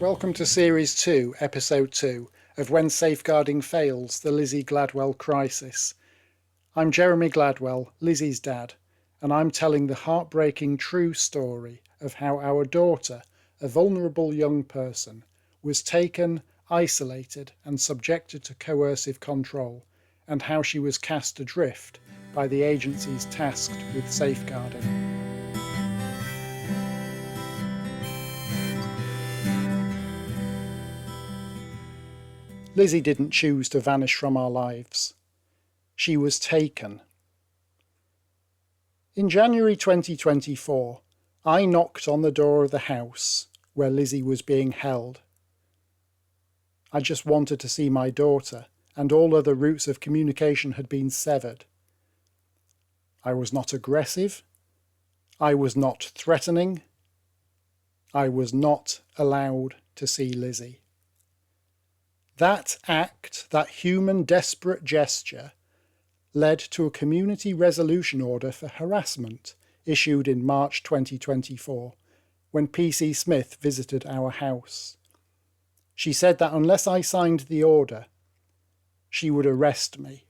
Welcome to Series 2, Episode 2 of When Safeguarding Fails, the Lizzie Gladwell Crisis. I'm Jeremy Gladwell, Lizzie's dad, and I'm telling the heartbreaking true story of how our daughter, a vulnerable young person, was taken, isolated and subjected to coercive control, and how she was cast adrift by the agencies tasked with safeguarding. Lizzie didn't choose to vanish from our lives. She was taken. In January 2024, I knocked on the door of the house where Lizzie was being held. I just wanted to see my daughter, and all other routes of communication had been severed. I was not aggressive. I was not threatening. I was not allowed to see Lizzie. That act, that human desperate gesture, led to a community resolution order for harassment issued in March 2024 when PC Smith visited our house. She said that unless I signed the order, she would arrest me.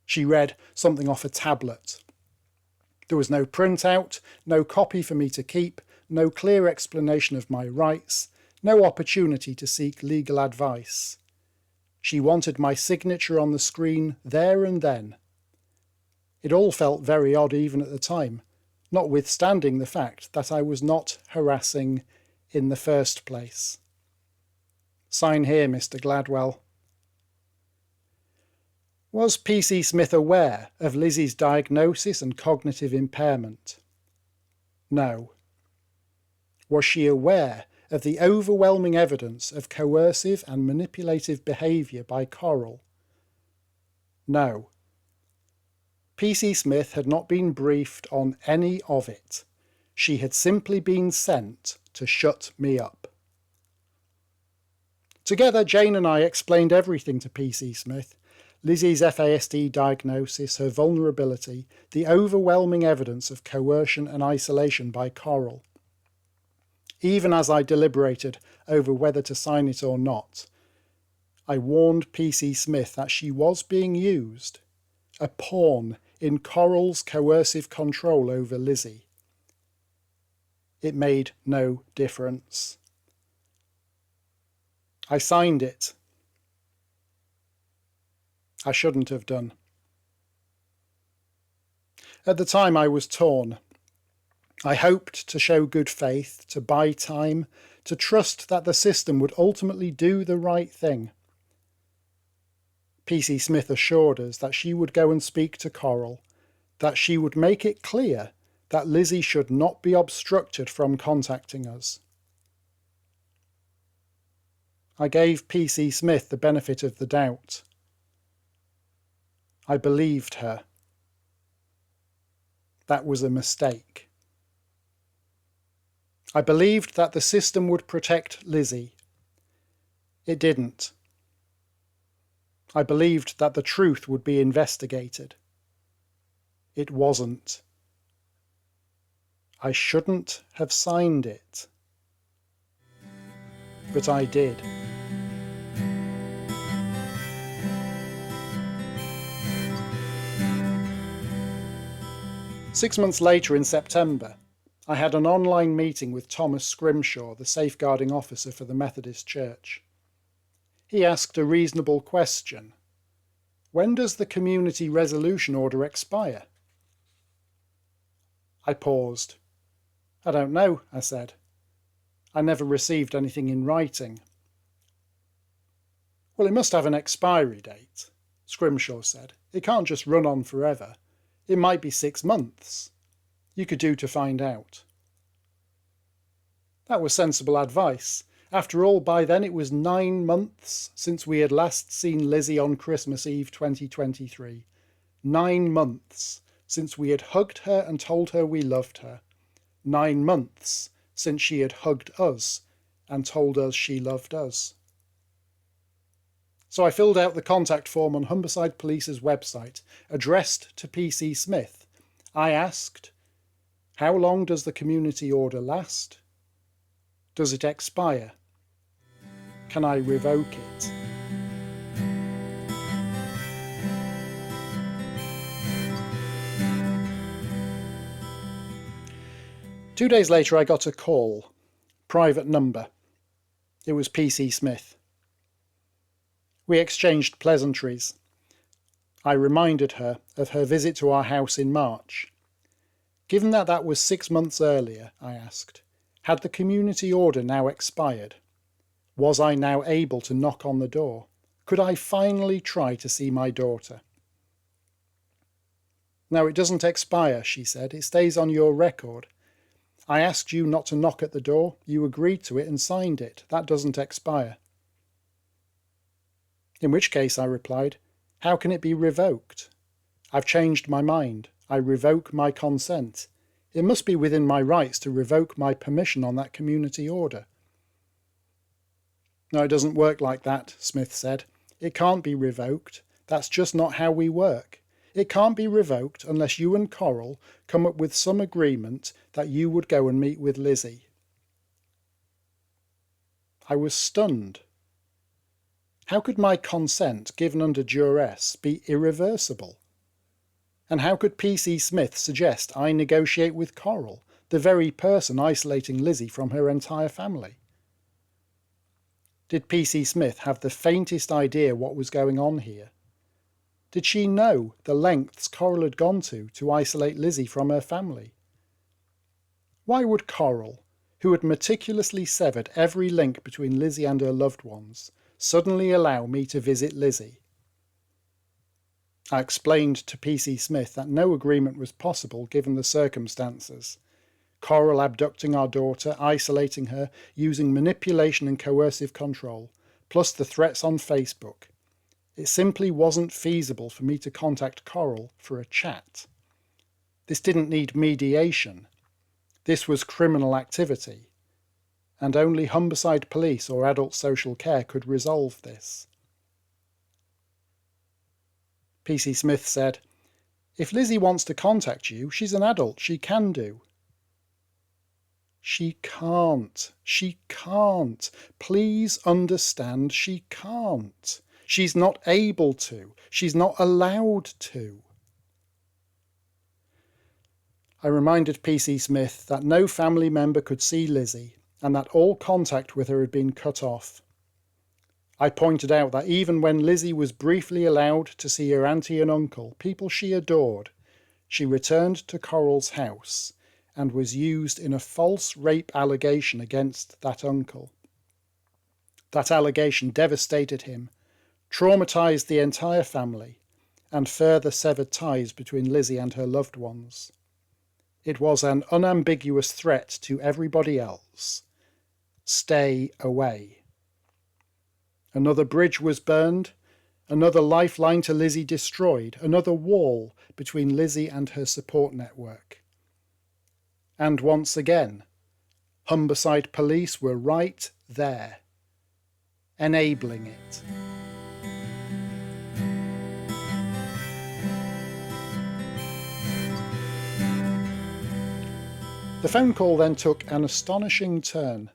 She read something off a tablet. There was no printout, no copy for me to keep, no clear explanation of my rights, no opportunity to seek legal advice. She wanted my signature on the screen there and then. It all felt very odd even at the time, notwithstanding the fact that I was not harassing in the first place. Sign here, Mr. Gladwell. Was PC Smith aware of Lizzie's diagnosis and cognitive impairment? No. Was she aware of the overwhelming evidence of coercive and manipulative behaviour by Coral? No. PC Smith had not been briefed on any of it. She had simply been sent to shut me up. Together, Jane and I explained everything to PC Smith: Lizzie's FASD diagnosis, her vulnerability, the overwhelming evidence of coercion and isolation by Coral. Even as I deliberated over whether to sign it or not, I warned PC Smith that she was being used, a pawn in Coral's coercive control over Lizzie. It made no difference. I signed it. I shouldn't have done. At the time I was torn. I hoped to show good faith, to buy time, to trust that the system would ultimately do the right thing. PC Smith assured us that she would go and speak to Coral, that she would make it clear that Lizzie should not be obstructed from contacting us. I gave PC Smith the benefit of the doubt. I believed her. That was a mistake. I believed that the system would protect Lizzie. It didn't. I believed that the truth would be investigated. It wasn't. I shouldn't have signed it. But I did. Six months later, in September, I had an online meeting with Thomas Scrimshaw, the safeguarding officer for the Methodist Church. He asked a reasonable question. When does the community resolution order expire? I paused. I don't know, I said. I never received anything in writing. Well, it must have an expiry date, Scrimshaw said. It can't just run on forever. It might be 6 months. You could do to find out. That was sensible advice. After all, by then it was 9 months since we had last seen Lizzie on Christmas Eve 2023. 9 months since we had hugged her and told her we loved her. 9 months since she had hugged us and told us she loved us. So I filled out the contact form on Humberside Police's website, addressed to PC Smith. I asked, how long does the community order last? Does it expire? Can I revoke it? Two days later I got a call. Private number. It was PC Smith. We exchanged pleasantries. I reminded her of her visit to our house in March. Given that that was 6 months earlier, I asked, had the community order now expired? Was I now able to knock on the door? Could I finally try to see my daughter? No, it doesn't expire, she said. It stays on your record. I asked you not to knock at the door. You agreed to it and signed it. That doesn't expire. In which case, I replied, how can it be revoked? I've changed my mind. I revoke my consent. It must be within my rights to revoke my permission on that community order. No, it doesn't work like that, Smith said. It can't be revoked. That's just not how we work. It can't be revoked unless you and Coral come up with some agreement that you would go and meet with Lizzie. I was stunned. How could my consent, given under duress, be irreversible? And how could PC Smith suggest I negotiate with Coral, the very person isolating Lizzie from her entire family? Did PC Smith have the faintest idea what was going on here? Did she know the lengths Coral had gone to isolate Lizzie from her family? Why would Coral, who had meticulously severed every link between Lizzie and her loved ones, suddenly allow me to visit Lizzie? I explained to PC Smith that no agreement was possible given the circumstances. Coral abducting our daughter, isolating her, using manipulation and coercive control, plus the threats on Facebook. It simply wasn't feasible for me to contact Coral for a chat. This didn't need mediation. This was criminal activity, and only Humberside Police or Adult Social Care could resolve this. PC Smith said, if Lizzie wants to contact you, she's an adult, she can do. She can't. She can't. Please understand, she can't. She's not able to. She's not allowed to. I reminded PC Smith that no family member could see Lizzie and that all contact with her had been cut off. I pointed out that even when Lizzie was briefly allowed to see her auntie and uncle, people she adored, she returned to Coral's house and was used in a false rape allegation against that uncle. That allegation devastated him, traumatised the entire family, and further severed ties between Lizzie and her loved ones. It was an unambiguous threat to everybody else. Stay away. Another bridge was burned, another lifeline to Lizzie destroyed, another wall between Lizzie and her support network. And once again, Humberside Police were right there, enabling it. The phone call then took an astonishing turn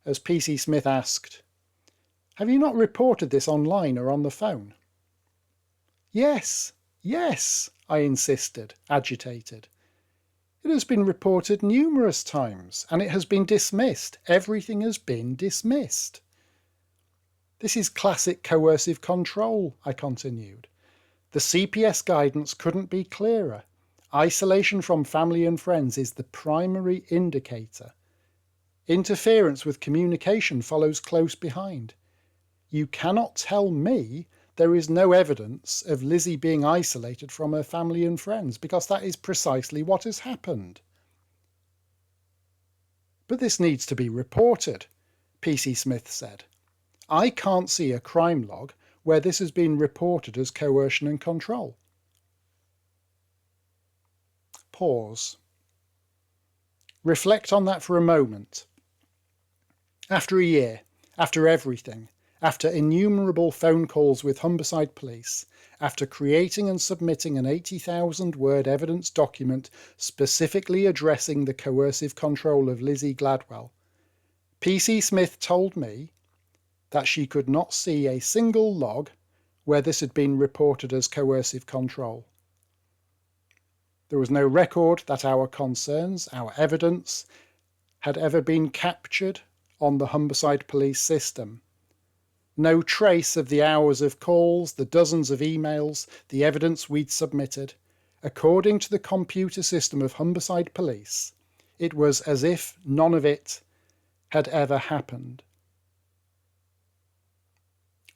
as PC Smith asked, have you not reported this online or on the phone? Yes, I insisted, agitated. It has been reported numerous times, and it has been dismissed. Everything has been dismissed. This is classic coercive control, I continued. The CPS guidance couldn't be clearer. Isolation from family and friends is the primary indicator. Interference with communication follows close behind. You cannot tell me there is no evidence of Lizzie being isolated from her family and friends, because that is precisely what has happened. But this needs to be reported, PC Smith said. I can't see a crime log where this has been reported as coercion and control. Pause. Reflect on that for a moment. After a year, after everything, after innumerable phone calls with Humberside Police, after creating and submitting an 80,000-word evidence document specifically addressing the coercive control of Lizzie Gladwell, PC Smith told me that she could not see a single log where this had been reported as coercive control. There was no record that our concerns, our evidence, had ever been captured on the Humberside police system. No trace of the hours of calls, the dozens of emails, the evidence we'd submitted. According to the computer system of Humberside Police, it was as if none of it had ever happened.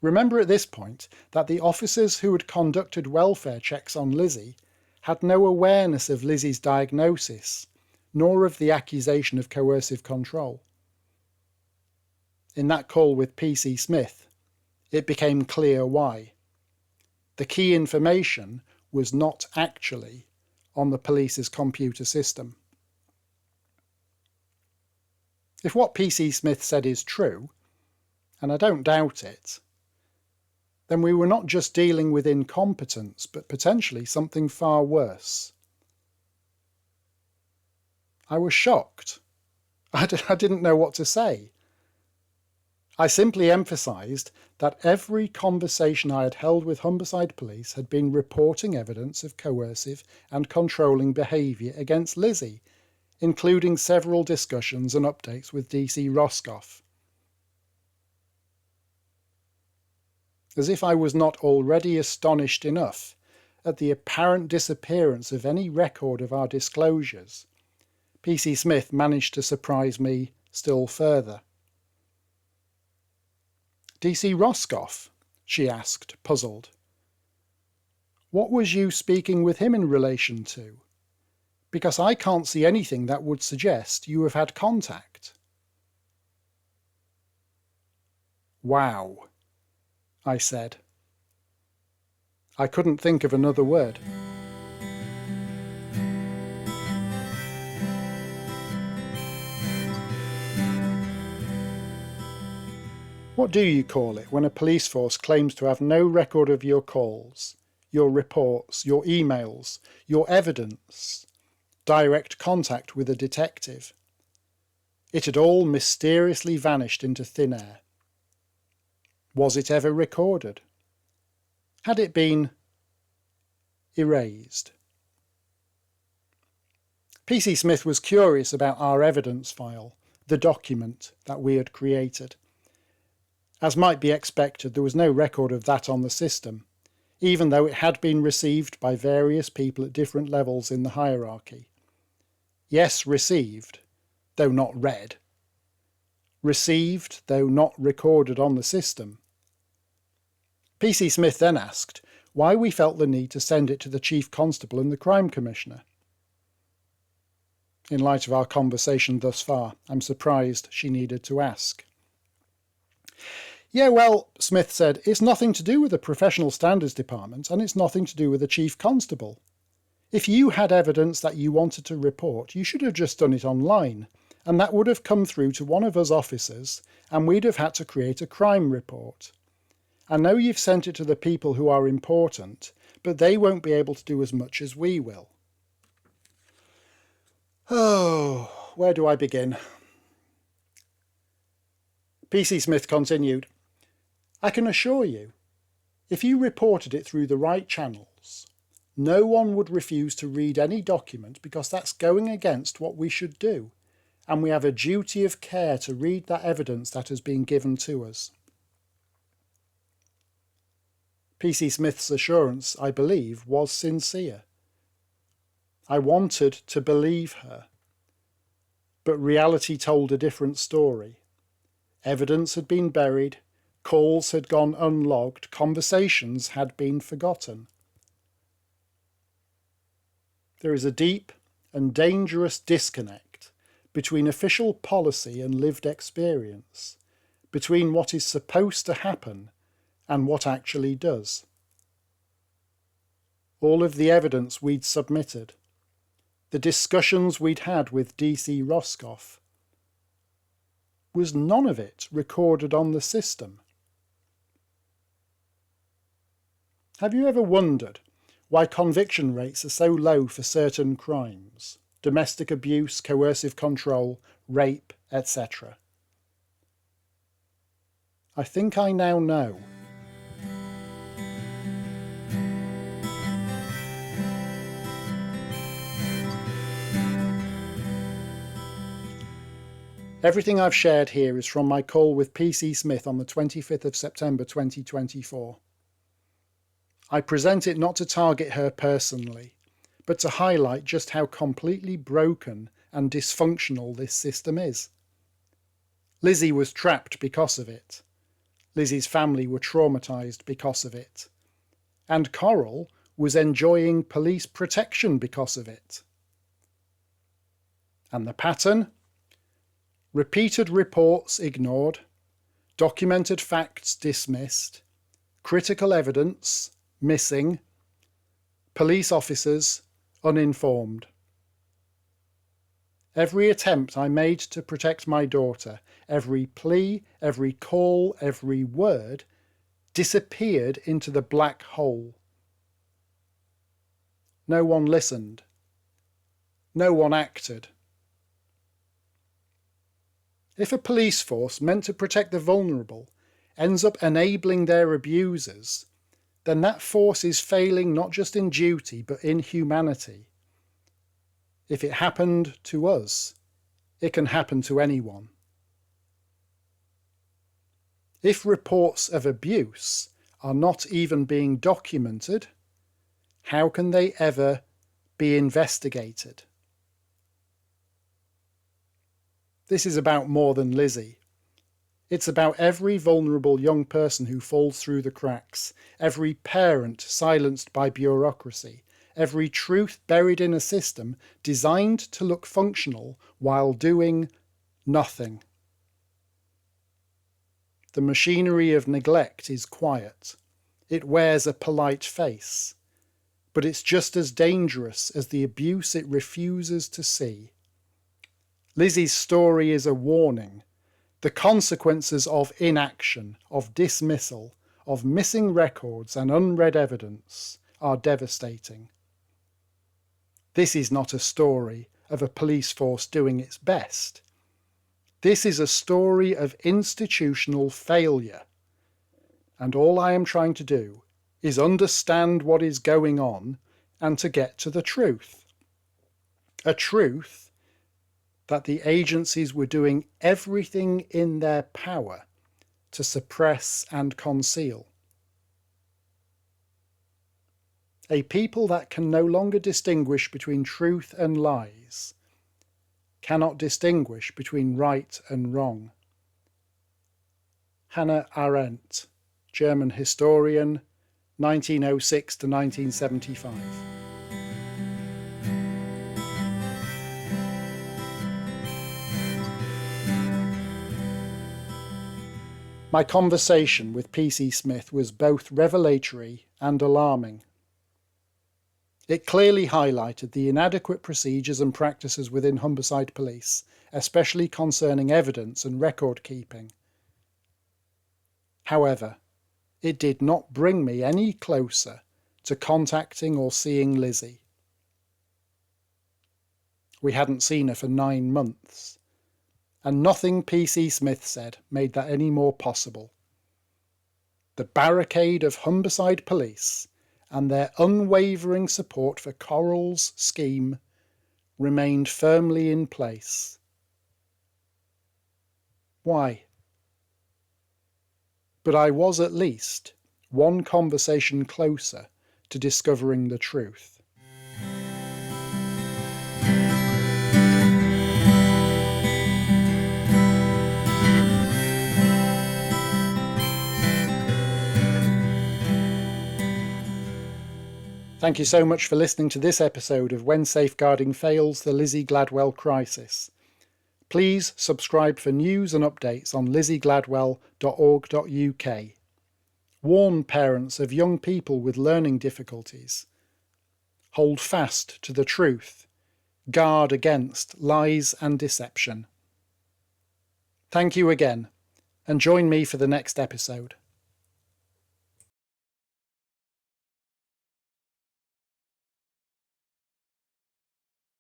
Remember at this point that the officers who had conducted welfare checks on Lizzie had no awareness of Lizzie's diagnosis, nor of the accusation of coercive control. In that call with PC Smith, it became clear why. The key information was not actually on the police's computer system. If what PC Smith said is true, and I don't doubt it, then we were not just dealing with incompetence, but potentially something far worse. I was shocked. I didn't know what to say. I simply emphasised that every conversation I had held with Humberside Police had been reporting evidence of coercive and controlling behaviour against Lizzie, including several discussions and updates with DC Roscoff. As if I was not already astonished enough at the apparent disappearance of any record of our disclosures, PC Smith managed to surprise me still further. DC Roscoff? She asked, puzzled. What was you speaking with him in relation to? Because I can't see anything that would suggest you have had contact. Wow, I said. I couldn't think of another word. What do you call it when a police force claims to have no record of your calls, your reports, your emails, your evidence, direct contact with a detective? It had all mysteriously vanished into thin air. Was it ever recorded? Had it been erased? PC Smith was curious about our evidence file, the document that we had created. As might be expected, there was no record of that on the system, even though it had been received by various people at different levels in the hierarchy. Yes, received, though not read. Received, though not recorded on the system. PC Smith then asked why we felt the need to send it to the Chief Constable and the Crime Commissioner. In light of our conversation thus far, I'm surprised she needed to ask. Yeah, well, Smith said, it's nothing to do with the Professional Standards Department and it's nothing to do with the Chief Constable. If you had evidence that you wanted to report, you should have just done it online, and that would have come through to one of us officers and we'd have had to create a crime report. I know you've sent it to the people who are important, but they won't be able to do as much as we will. Oh, where do I begin? PC Smith continued, I can assure you, if you reported it through the right channels, no one would refuse to read any document because that's going against what we should do, and we have a duty of care to read that evidence that has been given to us. PC Smith's assurance, I believe, was sincere. I wanted to believe her. But reality told a different story. Evidence had been buried, calls had gone unlogged, conversations had been forgotten. There is a deep and dangerous disconnect between official policy and lived experience, between what is supposed to happen and what actually does. All of the evidence we'd submitted, the discussions we'd had with DC Roscoff, was none of it recorded on the system. Have you ever wondered why conviction rates are so low for certain crimes, domestic abuse, coercive control, rape, etc.? I think I now know. Everything I've shared here is from my call with PC Smith on the 25th of September 2024. I present it not to target her personally, but to highlight just how completely broken and dysfunctional this system is. Lizzie was trapped because of it. Lizzie's family were traumatised because of it. And Coral was enjoying police protection because of it. And the pattern? Repeated reports ignored, documented facts dismissed, critical evidence missing, police officers uninformed. Every attempt I made to protect my daughter, every plea, every call, every word, disappeared into the black hole. No one listened. No one acted. If a police force meant to protect the vulnerable ends up enabling their abusers, then that force is failing not just in duty but in humanity. If it happened to us, it can happen to anyone. If reports of abuse are not even being documented, how can they ever be investigated? This is about more than Lizzie. It's about every vulnerable young person who falls through the cracks, every parent silenced by bureaucracy, every truth buried in a system designed to look functional while doing nothing. The machinery of neglect is quiet. It wears a polite face. But it's just as dangerous as the abuse it refuses to see. Lizzie's story is a warning. The consequences of inaction, of dismissal, of missing records and unread evidence are devastating. This is not a story of a police force doing its best. This is a story of institutional failure. And all I am trying to do is understand what is going on and to get to the truth. A truth that the agencies were doing everything in their power to suppress and conceal. A people that can no longer distinguish between truth and lies, cannot distinguish between right and wrong. Hannah Arendt, German historian, 1906 to 1975. My conversation with PC Smith was both revelatory and alarming. It clearly highlighted the inadequate procedures and practices within Humberside Police, especially concerning evidence and record keeping. However, it did not bring me any closer to contacting or seeing Lizzie. We hadn't seen her for 9 months. And nothing PC Smith said made that any more possible. The barricade of Humberside Police and their unwavering support for Coral's scheme remained firmly in place. Why? But I was at least one conversation closer to discovering the truth. Thank you so much for listening to this episode of When Safeguarding Fails, the Lizzie Gladwell Crisis. Please subscribe for news and updates on lizziegladwell.org.uk. Warn parents of young people with learning difficulties. Hold fast to the truth. Guard against lies and deception. Thank you again, and join me for the next episode.